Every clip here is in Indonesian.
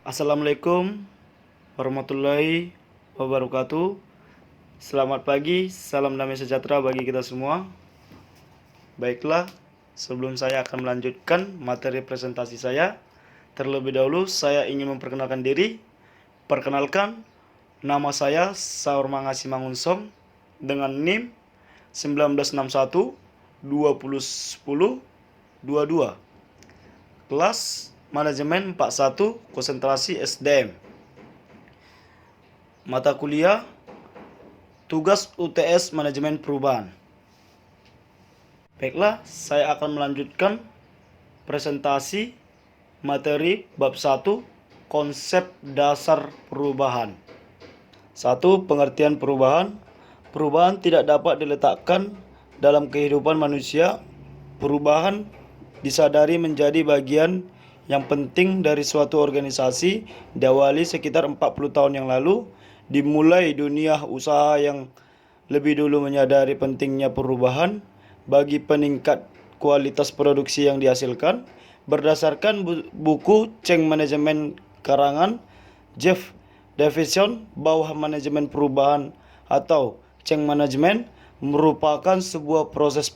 Assalamualaikum warahmatullahi wabarakatuh. Selamat pagi, salam damai sejahtera bagi kita semua. Baiklah, sebelum saya akan melanjutkan materi presentasi saya, terlebih dahulu saya ingin memperkenalkan diri. Perkenalkan, nama saya Saur Mangasi Mangunsong dengan NIM 1961 2010 22. Kelas Manajemen 41 Konsentrasi SDM. Mata kuliah Tugas UTS Manajemen Perubahan. Baiklah, saya akan melanjutkan presentasi materi bab 1 konsep dasar perubahan. 1. Pengertian perubahan. Perubahan tidak dapat diletakkan dalam kehidupan manusia. Perubahan disadari menjadi bagian yang penting dari suatu organisasi. Diawali sekitar 40 tahun yang lalu, dimulai dunia usaha yang lebih dulu menyadari pentingnya perubahan bagi peningkat kualitas produksi yang dihasilkan. Berdasarkan buku Change Management karangan Jeff Davidson, bahwa manajemen perubahan atau change management merupakan sebuah proses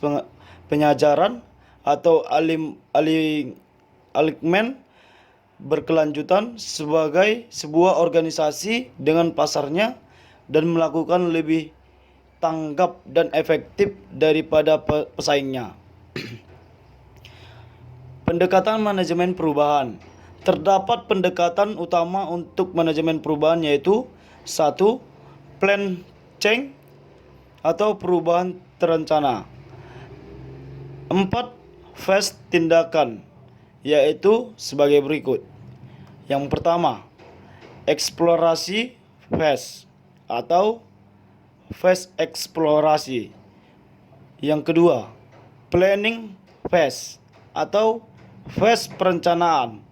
penyajaran atau alignment berkelanjutan sebagai sebuah organisasi dengan pasarnya dan melakukan lebih tanggap dan efektif daripada pesaingnya. Pendekatan manajemen perubahan. Terdapat pendekatan utama untuk manajemen perubahan, yaitu 1. Plan change atau perubahan terencana. 4. Phase tindakan, yaitu sebagai berikut. Yang pertama, eksplorasi phase atau phase eksplorasi. Yang kedua, planning phase atau phase perencanaan.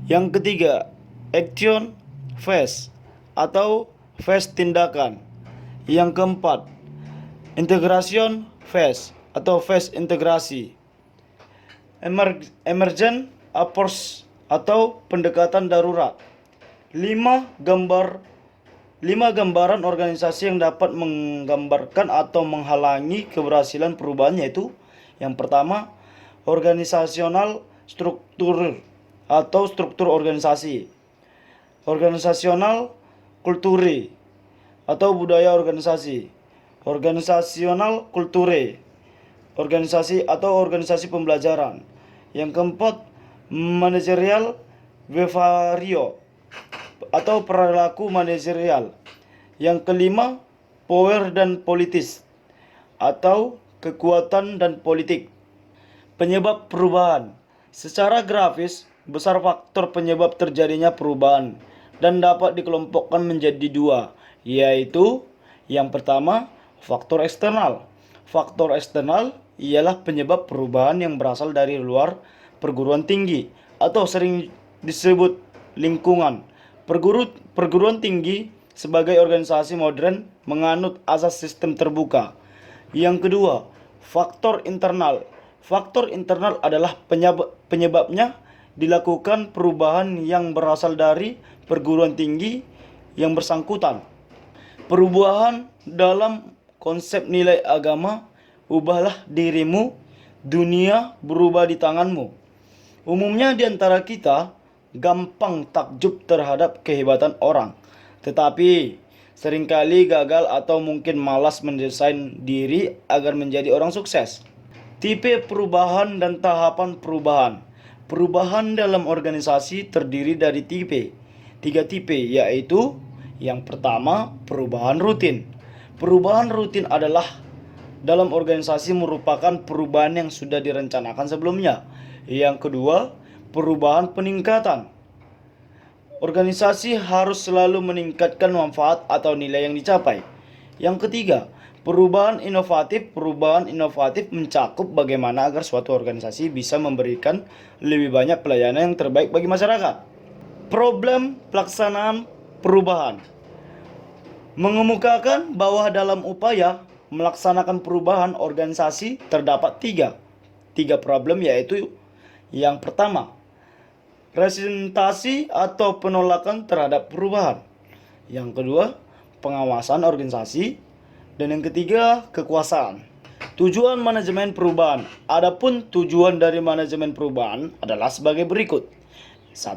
Yang ketiga, action phase atau phase tindakan. Yang keempat, integration phase atau phase integrasi. Emergent approach atau pendekatan darurat. 5 gambaran organisasi yang dapat menggambarkan atau menghalangi keberhasilan perubahan, yaitu yang pertama, organisasional struktur atau struktur organisasi. Organisasional kulture atau budaya organisasi. Organisasional kulture, organisasi atau organisasi pembelajaran. Yang keempat, manajerial behavior atau perilaku manajerial. Yang kelima, power dan politis atau kekuatan dan politik. Penyebab perubahan. Secara grafis, besar faktor penyebab terjadinya perubahan dan dapat dikelompokkan menjadi 2, yaitu yang pertama, faktor eksternal. Faktor eksternal ialah penyebab perubahan yang berasal dari luar perguruan tinggi atau sering disebut lingkungan. Perguruan tinggi sebagai organisasi modern menganut asas sistem terbuka. Yang kedua, faktor internal. Faktor internal adalah penyebabnya dilakukan perubahan yang berasal dari perguruan tinggi yang bersangkutan. Perubahan dalam konsep nilai agama, ubahlah dirimu, dunia berubah di tanganmu. Umumnya di antara kita gampang takjub terhadap kehebatan orang, tetapi seringkali gagal atau mungkin malas mendesain diri agar menjadi orang sukses. Tipe perubahan dan tahapan perubahan. Perubahan dalam organisasi terdiri dari tiga tipe, yaitu yang pertama, perubahan rutin. Perubahan rutin adalah dalam organisasi merupakan perubahan yang sudah direncanakan sebelumnya. Yang kedua, perubahan peningkatan. Organisasi harus selalu meningkatkan manfaat atau nilai yang dicapai. Yang ketiga, perubahan inovatif. Perubahan inovatif mencakup bagaimana agar suatu organisasi bisa memberikan lebih banyak pelayanan yang terbaik bagi masyarakat. Problem pelaksanaan perubahan. Mengemukakan bahwa dalam upaya melaksanakan perubahan organisasi terdapat tiga problem, yaitu yang pertama, resistasi atau penolakan terhadap perubahan. Yang kedua, pengawasan organisasi. Dan yang ketiga, kekuasaan. Tujuan manajemen perubahan. Adapun tujuan dari manajemen perubahan adalah sebagai berikut. 1.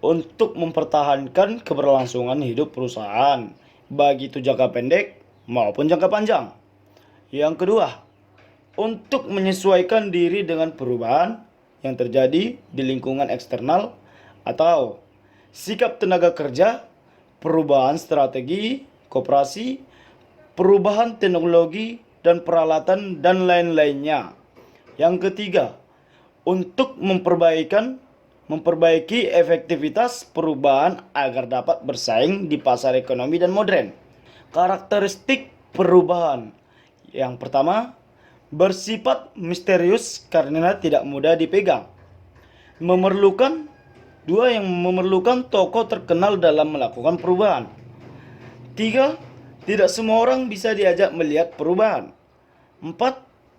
Untuk mempertahankan keberlangsungan hidup perusahaan, baik itu jangka pendek maupun jangka panjang. Yang kedua, untuk menyesuaikan diri dengan perubahan yang terjadi di lingkungan eksternal atau sikap tenaga kerja, perubahan strategi, koperasi, perubahan teknologi dan peralatan dan lain-lainnya. Yang ketiga, untuk memperbaiki efektivitas perubahan agar dapat bersaing di pasar ekonomi dan modern. Karakteristik perubahan. Yang pertama, bersifat misterius karena tidak mudah dipegang. Memerlukan tokoh terkenal dalam melakukan perubahan. 3. Tidak semua orang bisa diajak melihat perubahan. 4.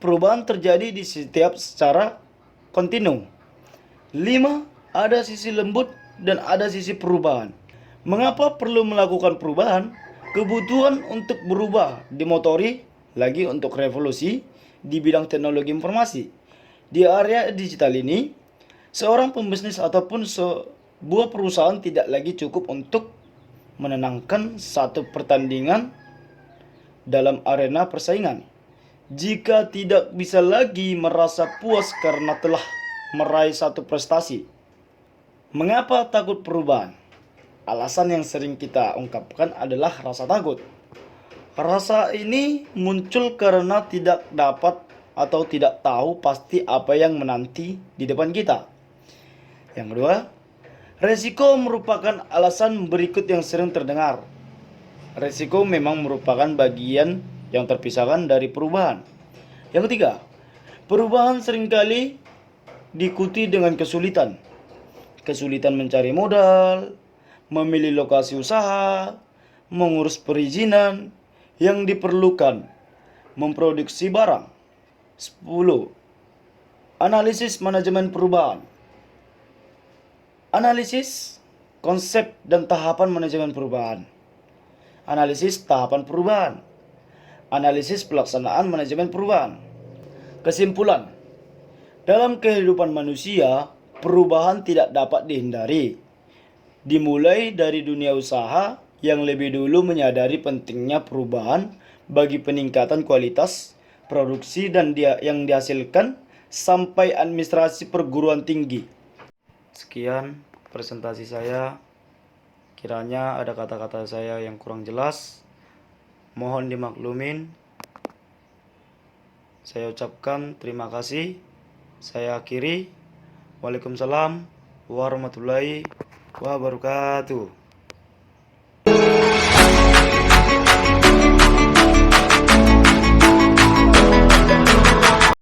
Perubahan terjadi di setiap secara kontinu. 5. Ada sisi lembut dan ada sisi perubahan. Mengapa perlu melakukan perubahan? Kebutuhan untuk berubah dimotori lagi untuk revolusi di bidang teknologi informasi. Di area digital ini, seorang pembisnis ataupun sebuah perusahaan tidak lagi cukup untuk menenangkan satu pertandingan dalam arena persaingan. Jika tidak bisa lagi merasa puas karena telah meraih satu prestasi. Mengapa takut perubahan? Alasan yang sering kita ungkapkan adalah rasa takut. Rasa ini muncul karena tidak dapat atau tidak tahu pasti apa yang menanti di depan kita. Yang kedua, resiko merupakan alasan berikut yang sering terdengar. Resiko memang merupakan bagian yang terpisahkan dari perubahan. Yang ketiga, perubahan seringkali diikuti dengan kesulitan. Kesulitan mencari modal, memilih lokasi usaha, mengurus perizinan yang diperlukan, memproduksi barang. 10. Analisis manajemen perubahan. Analisis konsep dan tahapan manajemen perubahan. Analisis tahapan perubahan. Analisis pelaksanaan manajemen perubahan. Kesimpulan, dalam kehidupan manusia, perubahan tidak dapat dihindari. Dimulai dari dunia usaha yang lebih dulu menyadari pentingnya perubahan bagi peningkatan kualitas produksi dan yang dihasilkan sampai administrasi perguruan tinggi. Sekian presentasi saya. Kiranya ada kata-kata saya yang kurang jelas, mohon dimaklumin. Saya ucapkan terima kasih. Saya akhiri. Waalaikumsalam warahmatullahi wabarakatuh.